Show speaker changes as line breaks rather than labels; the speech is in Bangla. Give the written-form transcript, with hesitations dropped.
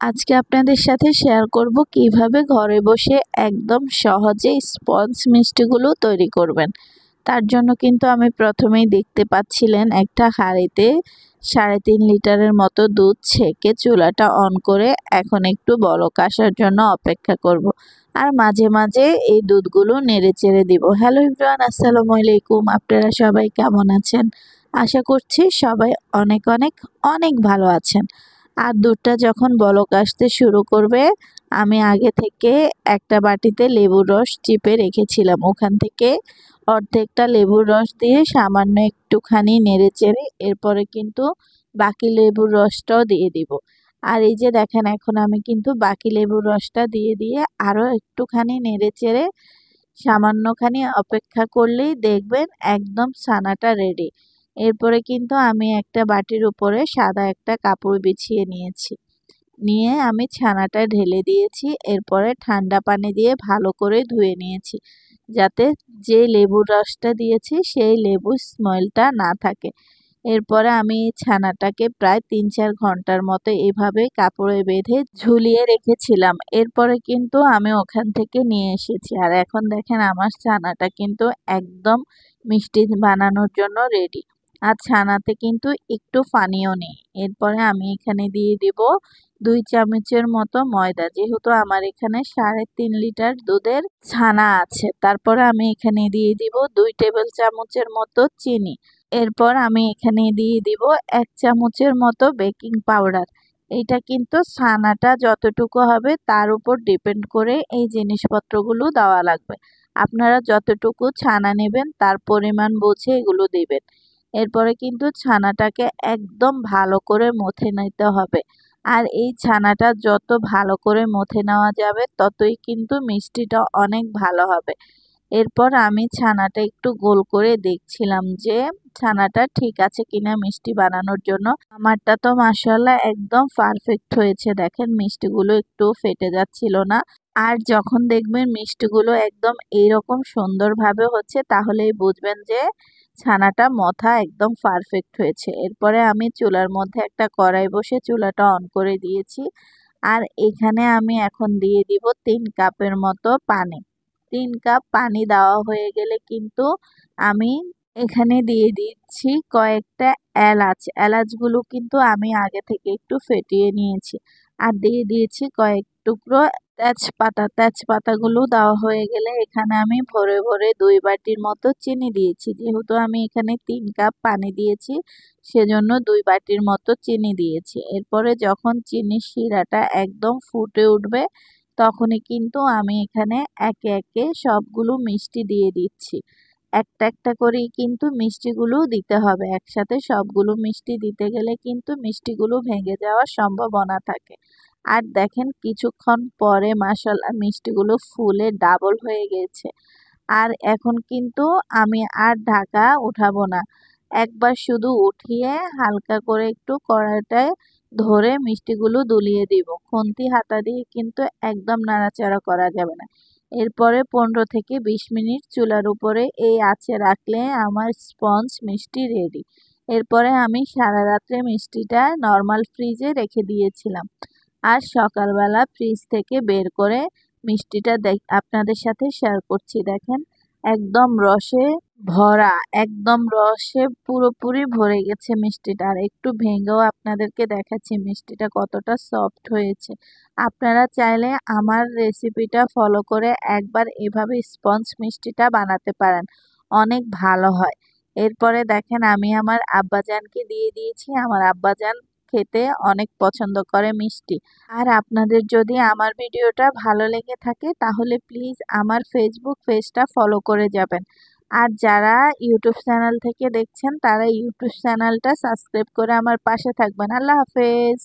আজকে আপনাদের সাথে শেয়ার করব কিভাবে ঘরে বসে একদম সহজে স্পঞ্জ মিষ্টিগুলো তৈরি করবেন। তার জন্য কিন্তু আমি প্রথমেই দেখতে পাচ্ছিলেন একটা হাঁড়িতে 3.5 লিটারের মতো দুধ ছেঁকে চুলাটা অন করে এখন একটু বলক আসার জন্য অপেক্ষা করব। আর মাঝে মাঝে এই দুধগুলো নেড়ে চেড়ে দিব। হ্যালো এভরিওয়ান, আসসালামু আলাইকুম। আপনারা সবাই কেমন আছেন? আশা করছি সবাই অনেক অনেক অনেক ভালো আছেন। আর দুধটা যখন বলক আসতে শুরু করবে, আমি আগে থেকে একটা বাটিতে লেবুর রস চিপে রেখেছিলাম। ওখান থেকে অর্ধেকটা লেবুর রস দিয়ে সামান্য একটুখানি নেড়েচেড়ে এরপরে কিন্তু বাকি লেবুর রসটাও দিয়ে দিব। আর এই যে দেখেন, এখন আমি কিন্তু বাকি লেবুর রসটা দিয়ে আরও একটুখানি নেড়েচেড়ে সামান্যখানি অপেক্ষা করলেই দেখবেন একদম ছানাটা রেডি। এরপরে কিন্তু আমি একটা বাটির উপরে সাদা একটা কাপড় বিছিয়ে নিয়েছি। নিয়ে আমি ছানাটা ঢেলে দিয়েছি। এরপরে ঠান্ডা পানি দিয়ে ভালো করে ধুয়ে নিয়েছি, যাতে যে লেবুর রসটা দিয়েছি সেই লেবুর স্মেলটা না থাকে। এরপরে আমি ছানাটাকে প্রায় 3-4 ঘন্টার মতো এভাবে কাপড়ে বেঁধে ঝুলিয়ে রেখেছিলাম। এরপরে কিন্তু আমি ওখান থেকে নিয়ে এসেছি। আর এখন দেখেন আমার ছানাটা কিন্তু একদম মিষ্টি বানানোর জন্য রেডি। আর ছানাতে কিন্তু একটু পানিও নেই। এরপরে আমি এখানে দিয়ে দিব 2 চামচের মতো ময়দা, যেহেতু আমার এখানে 3.5 লিটার দুধের ছানা আছে। তারপরে আমি এখানে দিয়ে দিব 2 টেবিল চামচের মতো চিনি। এরপর আমি এখানে দিয়ে দিব 1 চামচের মতো বেকিং পাউডার। এটা কিন্তু ছানাটা যতটুকু হবে তার উপর ডিপেন্ড করে এই জিনিসপত্রগুলো দেওয়া লাগবে। আপনারা যতটুকু ছানা নেবেন তার পরিমাণ বুঝে এগুলো দিবেন। এরপরে কিন্তু ছানাটাকে একদম ভালো করে মথে নিতে হবে। আর এই ছানাটা যত ভালো করে মথে নেওয়া যাবে ততই কিন্তু মিষ্টিটা অনেক ভালো হবে। এরপর আমি ছানাটা একটু গোল করে দেখছিলাম যে ছানাটা ঠিক আছে কিনা মিষ্টি বানানোর জন্য। আমারটা তো মাশাআল্লাহ একদম পারফেক্ট হয়েছে। দেখেন মিষ্টিগুলো একটু ফেটে যাচ্ছিল না। আর যখন দেখবেন মিষ্টিগুলো একদম এইরকম সুন্দরভাবে হচ্ছে, তাহলেই বুঝবেন যে ছানাটা মথা একদম পারফেক্ট হয়েছে। এরপরে আমি চুলার মধ্যে একটা কড়াই বসে চুলাটা অন করে দিয়েছি। আর এখানে আমি এখন দিয়ে দিব 3 কাপের মতো পানি। 3 কাপ পানি দেওয়া হয়ে গেলে কিন্তু আমি এখানে দিয়ে দিচ্ছি কয়েকটা এলাচ। এলাচগুলো কিন্তু আমি আগে থেকে একটু ফেটিয়ে নিয়েছি। আর দিয়ে দিয়েছি কয়েক টুকরো তেজপাতা। তেজপাতাগুলো দেওয়া হয়ে গেলে এখানে আমি ভরে ভরে 2 বাটির মতো চিনি দিয়েছি। যেহেতু আমি এখানে 3 কাপ পানি দিয়েছি, সেজন্য 2 বাটির মতো চিনি দিয়েছি। এরপরে যখন চিনির শিরাটা একদম ফুটে উঠবে, তখনই কিন্তু আমি এখানে একে একে সবগুলো মিষ্টি দিয়ে দিচ্ছি। একটা একটা করেই কিন্তু মিষ্টিগুলো দিতে হবে। একসাথে সবগুলো মিষ্টি দিতে গেলে কিন্তু মিষ্টিগুলো ভেঙে যাওয়ার সম্ভাবনা থাকে। আর দেখেন কিছুক্ষণ পরে মাশাআল্লাহ মিষ্টিগুলো ফুলে ডাবল হয়ে গেছে। আর এখন কিন্তু আমি আর ঢাকা উঠাবো না। একবার শুধু উঠিয়ে হালকা করে একটু কড়াইটায় ধরে মিষ্টিগুলো দুলিয়ে দিব। খুন্তি হাতা দিয়ে কিন্তু একদম নাড়াচাড়া করা যাবে না। এরপরে 15 থেকে 20 মিনিট চুলার উপরে এই আঁচে রাখলে আমার স্পঞ্জ মিষ্টি রেডি। এরপরে আমি সারা রাত্রে মিষ্টিটা নর্মাল ফ্রিজে রেখে দিয়েছিলাম। আর সকালবেলা ফ্রিজ থেকে বের করে মিষ্টিটা আপনাদের সাথে শেয়ার করছি। দেখেন একদম রসে ভরা, একদম রসে পুরোপুরি ভরে গেছে মিষ্টিটা। আর একটু ভেঙেও আপনাদেরকে দেখাচ্ছি মিষ্টিটা কতটা সফট হয়েছে। আপনারা চাইলে আমার রেসিপিটা ফলো করে একবার এভাবে স্পঞ্জ মিষ্টিটা বানাতে পারেন, অনেক ভালো হয়। এরপরে দেখেন আমি আমার আব্বাজানকে দিয়ে দিয়েছি। আমার আব্বাজান খেতে অনেক পছন্দ করে মিষ্টি। আর আপনাদের যদি আমার ভিডিওটা ভালো লেগে থাকে তাহলে প্লিজ আমার ফেসবুক পেজটা ফলো করে যাবেন। আর যারা ইউটিউব চ্যানেল থেকে দেখছেন তারা ইউটিউব চ্যানেলটা সাবস্ক্রাইব করে আমার পাশে থাকবেন। আল্লাহ হাফেজ।